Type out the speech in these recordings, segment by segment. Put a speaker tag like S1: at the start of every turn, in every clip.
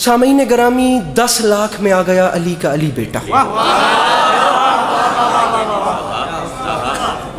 S1: سامعین گرامی 10 لاکھ میں آ گیا علی کا علی بیٹا.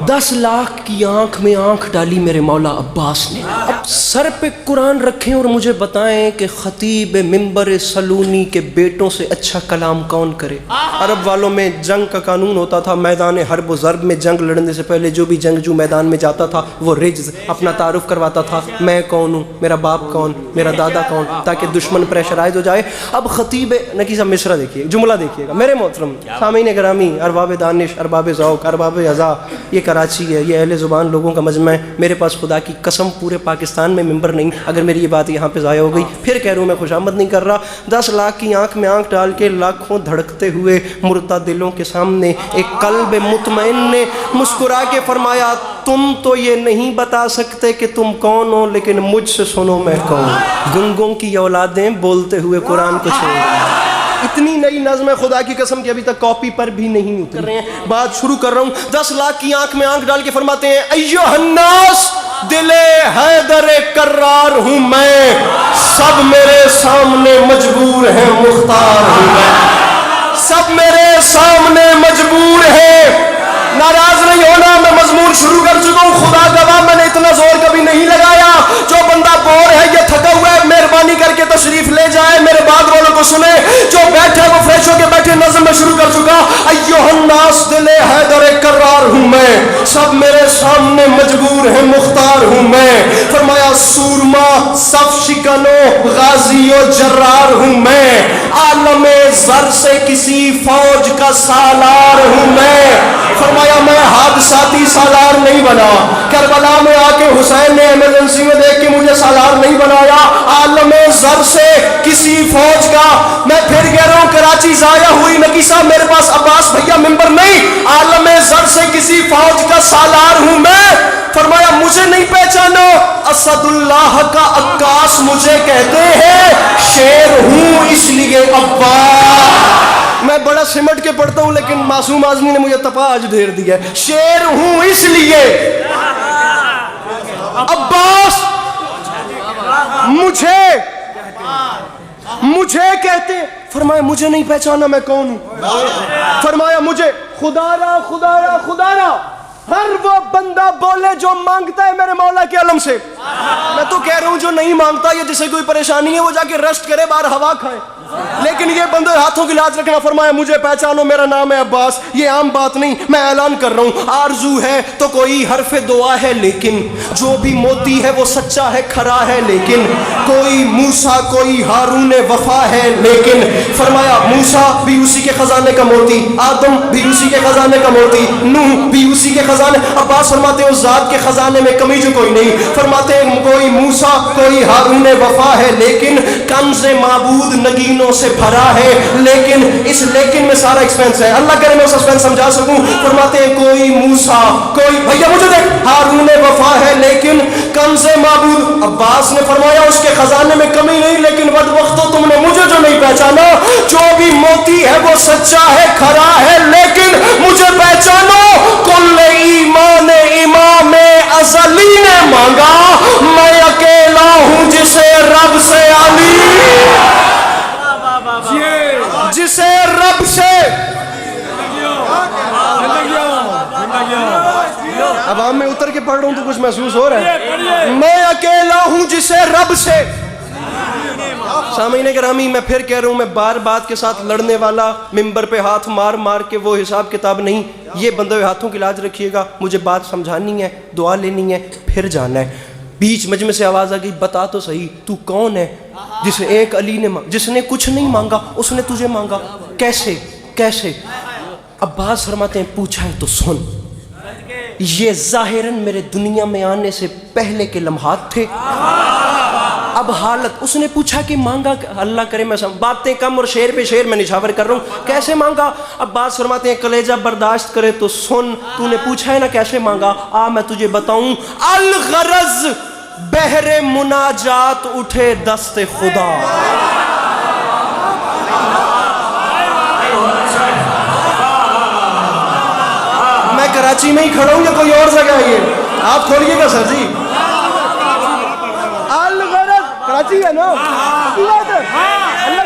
S1: 10 لاکھ کی آنکھ میں آنکھ ڈالی میرے مولا عباس نے. اب سر پہ قرآن رکھیں اور مجھے بتائیں کہ خطیب منبر سلونی کے بیٹوں سے اچھا کلام کون کرے. عرب والوں میں جنگ کا قانون ہوتا تھا، میدان حرب و ضرب میں جنگ لڑنے سے پہلے جو بھی جنگجو میدان میں جاتا تھا وہ رجز اپنا تعارف کرواتا تھا، میں کون ہوں، میرا باپ کون، میرا دادا کون، تاکہ دشمن پریشرائز ہو جائے. اب خطیب نکی صاحب مصرع دیکھیے، جملہ دیکھیے گا میرے محترم سامعین گرامی، ارباب دانش، ارباب ذوق، ارباب اذا، یہ کراچی ہے، یہ اہل زبان لوگوں کا مجمع ہے. میرے پاس خدا کی قسم پورے پاکستان میں ممبر نہیں. اگر میری یہ بات یہاں پہ ضائع ہو گئی پھر کہہ رہا ہوں میں خوشامد نہیں کر رہا. 10 لاکھ کی آنکھ میں آنکھ ڈال کے لاکھوں دھڑکتے ہوئے مردہ دلوں کے سامنے ایک قلب مطمئن نے مسکرا کے فرمایا تم تو یہ نہیں بتا سکتے کہ تم کون ہو، لیکن مجھ سے سنو میں کون. گنگوں کی اولادیں بولتے ہوئے قرآن کو چھوڑ. اتنی نئی نظم ہے خدا کی قسم کہ ابھی تک کاپی پر بھی نہیں اتر رہے ہیں. بات شروع کر رہا ہوں. 10 لاکھ کی آنکھ میں آنکھ ڈال کے فرماتے ہیں ایھا الناس دل حیدر کرار ہوں میں، سب میرے سامنے مجبور ہیں مختار ہوں میں. سب میرے سامنے مجبور ہیں. ناراض نہیں ہونا، میں مضمون شروع کر چکا ہوں. خدا گواہ میں نے اتنا زور کبھی نہیں لگایا. جو بندہ بور ہے یا تھکا ہوا ہے مہربانی کر کے تشریف لے جائے، میرے بعد والوں کو سنے. جو بیٹھے وہ فریش ہو کے بیٹھے. نظم میں شروع کر چکا. ایھا الناس دل حیدر کرار ہوں میں، سب میرے سامنے مجبور ہیں مختار ہوں میں. فرمایا سورما صف شکنو غازی و جرار ہوں میں، عالم زر سے کسی فوج کا سالار ہوں میں. فرمایا میں حادثاتی سالار نہیں بنا، کربلا میں آ کے حسین نے ایمرجنسی میں دیکھ کے مجھے سالار نہیں بنایا. عالم زر سے کسی فوج کا. میں پھر کہہ رہا ہوں کراچی ضائع ہوئی نکی صاحب، میرے پاس عباس بھیا ممبر نہیں. عالم زر سے کسی فوج کا سالار ہوں میں. فرمایا مجھے نہیں پہچانو، اسد اللہ کا عکاس مجھے کہتے ہیں، شیر ہوں اس لیے عباس. میں بڑا سمٹ کے پڑھتا ہوں لیکن معصوم اعظمی نے مجھے تپا آج دھیر دیا ہے. شیر ہوں اس لیے عباس مجھے کہتے. فرمایا مجھے نہیں پہچانا میں کون ہوں. فرمایا مجھے خدا را ہر وہ بندہ بولے جو مانگتا ہے میرے مولا کے علم سے. میں تو کہہ رہا ہوں جو نہیں مانگتا یا جسے کوئی پریشانی ہے وہ جا کے ریسٹ کرے، باہر ہوا کھائے. لیکن یہ بندے ہاتھوں کی لاج رکھنا. فرمایا مجھے پہچانو، میرا نام ہے عباس. یہ عام بات نہیں، میں اعلان کر رہا ہوں. آرزو ہے تو کوئی حرف دعا ہے، لیکن جو بھی موتی ہے وہ سچا ہے، کھرا ہے. لیکن کوئی موسیٰ کوئی ہارون وفا ہے. لیکن فرمایا موسیٰ بھی اسی کے خزانے کا موتی، آدم بھی اسی کے خزانے کا موتی، نوح بھی اسی کے خزانے. عباس فرماتے ہیں اس ذات کے خزانے میں کمی جو کوئی نہیں. فرماتے ہیں کوئی موسیٰ کوئی ہارون وفا ہے، لیکن کنز معبود نگینوں سے بھرا ہے. لیکن اس لیکن میں سارا ایکسپینس ہے، اللہ کرے میں سسپینس سمجھا سکوں. فرماتے ہیں کوئی موسیٰ کوئی بھیا مجھے دیکھ ہارون وفا ہے، لیکن کنز معبود. عباس نے فرمایا اس کے خزانے میں کمی نہیں، لیکن بد وقتو تم نے مجھے جو نہیں پہچانا. جو بھی موتی ہے وہ سچا ہے، کھرا ہے. لیکن مجھے پہچانو، کل ایمان امام ازلی نے مانگا، میں اکیلا ہوں جسے رب سے جسے رب سے عوام میں اتر کے پڑھ رہا ہوں تو کچھ محسوس ہو رہا ہے. میں اکیلا ہوں جسے رب سے. سامعین گرامی میں پھر کہہ رہا ہوں، میں بار بات کے ساتھ لڑنے والا، ممبر پہ ہاتھ مار مار کے وہ حساب کتاب نہیں. یہ بندے ہاتھوں کی لاج رکھیے گا. مجھے بات سمجھانی ہے، دعا لینی ہے، پھر جانا ہے. بیچ مجمع سے آواز آ گئی بتا تو صحیح تو کون ہے جسے ایک علی نے جس نے کچھ نہیں مانگا اس نے تجھے مانگا. کیسے؟ عباس فرماتے ہیں پوچھا ہے تو سن. یہ ظاہراً میرے دنیا میں آنے سے پہلے کے لمحات تھے. اب حالت اس نے پوچھا کہ مانگا، اللہ کرے میں باتیں کم اور شعر پہ شعر میں نشاور کر رہا ہوں. کیسے مانگا؟ عباس فرماتے ہیں کلیجہ برداشت کرے تو سن. تو نے پوچھا ہے نا کیسے مانگا، آ میں تجھے بتاؤں. الغرض بحر مناجات اٹھے دست خدا. میں کراچی میں ہی کھڑا ہوں یا کوئی اور جگہ ہے؟ یہ آپ کھولیے گا سر جی. کراچی ہے نا، اللہ